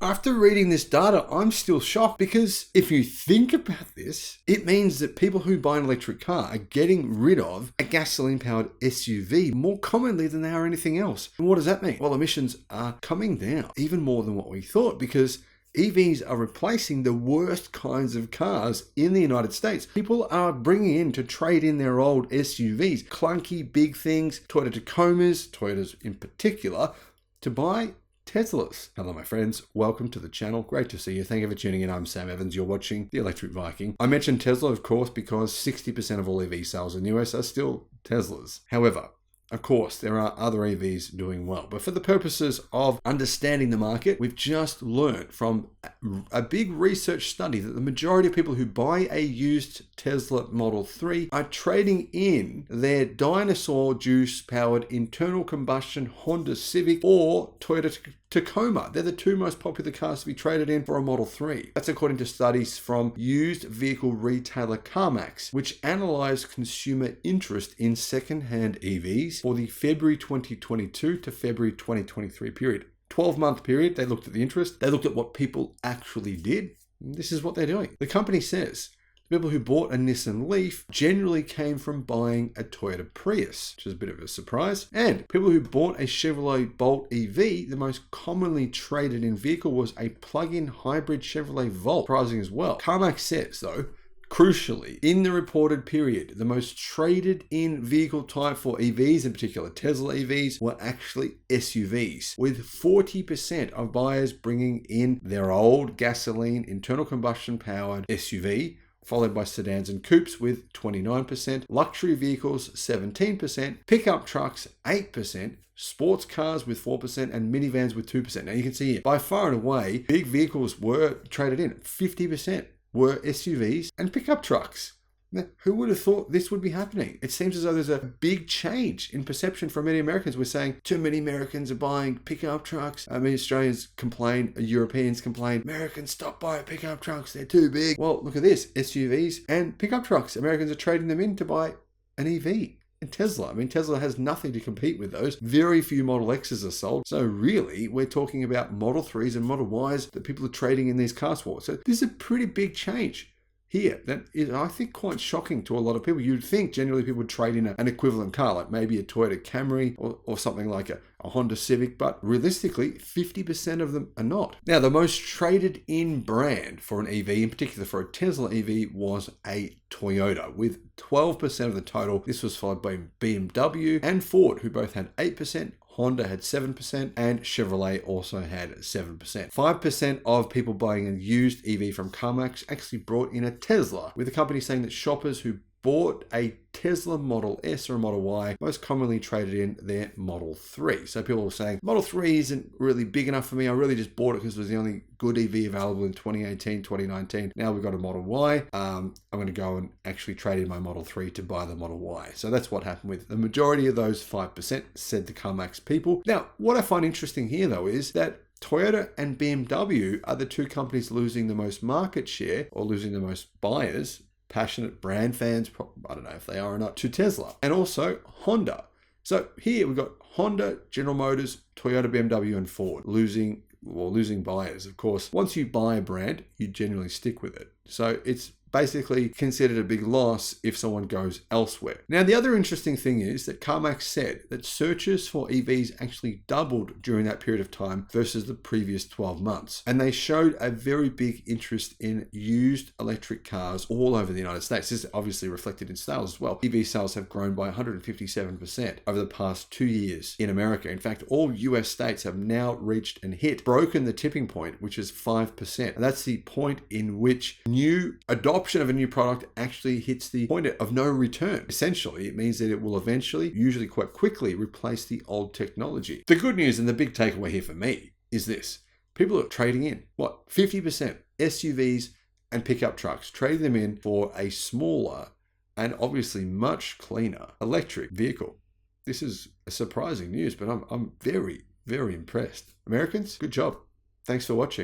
After reading this data, I'm still shocked because if you think about this, it means that people who buy an electric car are getting rid of a gasoline-powered SUV more commonly than they are anything else. And what does that mean? Well, emissions are coming down even more than what we thought because EVs are replacing the worst kinds of cars in the United States. People are bringing in to trade in their old SUVs, clunky big things, Toyota Tacomas, Toyotas in particular, to buy Teslas. Hello my friends, welcome to the channel. Great to see you. Thank you for tuning in. I'm Sam Evans. You're watching the Electric Viking. I mentioned Tesla, of course, because 60% of all EV sales in the US are still Teslas. However, of course, there are other EVs doing well. But for the purposes of understanding the market, we've just learned from a big research study that the majority of people who buy a used Tesla Model 3 are trading in their dinosaur juice-powered internal combustion Honda Civic or Toyota Tacoma. They're the two most popular cars to be traded in for a Model 3. That's according to studies from used vehicle retailer CarMax, which analyzed consumer interest in second-hand EVs for the February 2022 to February 2023 period. 12-month period, they looked at the interest, they looked at what people actually did. This is what they're doing. The company says people who bought a Nissan Leaf generally came from buying a Toyota Prius, which is a bit of a surprise. And people who bought a Chevrolet Bolt EV, the most commonly traded in vehicle was a plug-in hybrid Chevrolet Volt, surprising as well. CarMax says, though, crucially, in the reported period, the most traded in vehicle type for EVs, in particular Tesla EVs, were actually SUVs, with 40% of buyers bringing in their old gasoline internal combustion powered SUV, followed by sedans and coupes with 29%, luxury vehicles 17%, pickup trucks 8%, sports cars with 4%, and minivans with 2%. Now you can see here, by far and away, big vehicles were traded in. 50% were SUVs and pickup trucks. Now, who would have thought this would be happening? It seems as though there's a big change in perception from many Americans. We're saying too many Americans are buying pickup trucks. I mean, Australians complain, Europeans complain, Americans stop buying pickup trucks, they're too big. Well, look at this, SUVs and pickup trucks. Americans are trading them in to buy an EV. And Tesla, I mean, Tesla has nothing to compete with those. Very few Model X's are sold. So really, we're talking about Model 3s and Model Ys that people are trading in these cars for. So this is a pretty big change here that is, I think, quite shocking to a lot of people. You'd think generally people would trade in an equivalent car, like maybe a Toyota Camry or something like a Honda Civic, but realistically, 50% of them are not. Now, the most traded in brand for an EV, in particular for a Tesla EV, was a Toyota with 12% of the total. This was followed by BMW and Ford, who both had 8%. Honda had 7%, and Chevrolet also had 7%. 5% of people buying a used EV from CarMax actually brought in a Tesla, with the company saying that shoppers who bought a Tesla Model S or a Model Y most commonly traded in their Model 3. So people were saying, Model 3 isn't really big enough for me. I really just bought it because it was the only good EV available in 2018, 2019. Now we've got a Model Y. I'm going to go and actually trade in my Model 3 to buy the Model Y. So that's what happened with the majority of those 5%, said the CarMax people. Now, what I find interesting here, though, is that Toyota and BMW are the two companies losing the most market share or losing the most buyers, passionate brand fans, I don't know if they are or not, to Tesla, and also Honda. So here we've got Honda, General Motors, Toyota, BMW, and Ford losing buyers. Of course, once you buy a brand, you generally stick with it. So it's basically considered a big loss if someone goes elsewhere. Now, the other interesting thing is that CarMax said that searches for EVs actually doubled during that period of time versus the previous 12 months. And they showed a very big interest in used electric cars all over the United States. This is obviously reflected in sales as well. EV sales have grown by 157% over the past 2 years in America. In fact, all US states have now reached and broken the tipping point, which is 5%. And that's the point in which new adoption of a new product actually hits the point of no return. Essentially, it means that it will eventually, usually quite quickly, replace the old technology. The good news and the big takeaway here for me is this. People are trading in, 50% SUVs and pickup trucks, trading them in for a smaller and obviously much cleaner electric vehicle. This is surprising news, but I'm very, very impressed. Americans, good job. Thanks for watching.